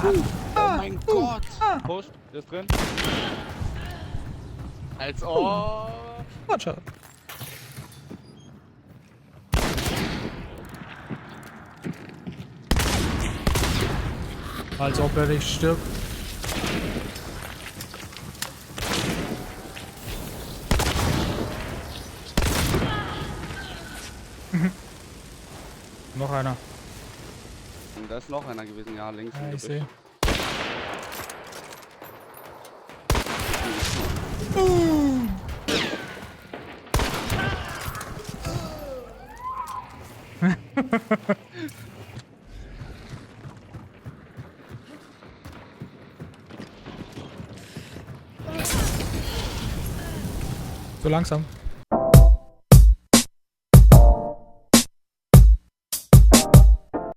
Oh mein Gott! Post, der ist drin. Als ob. Warte. Als ob er nicht stirbt. Noch einer. Da ist noch einer gewesen, ja, links. Ja, im ich Gebüsch. sehe. So langsam.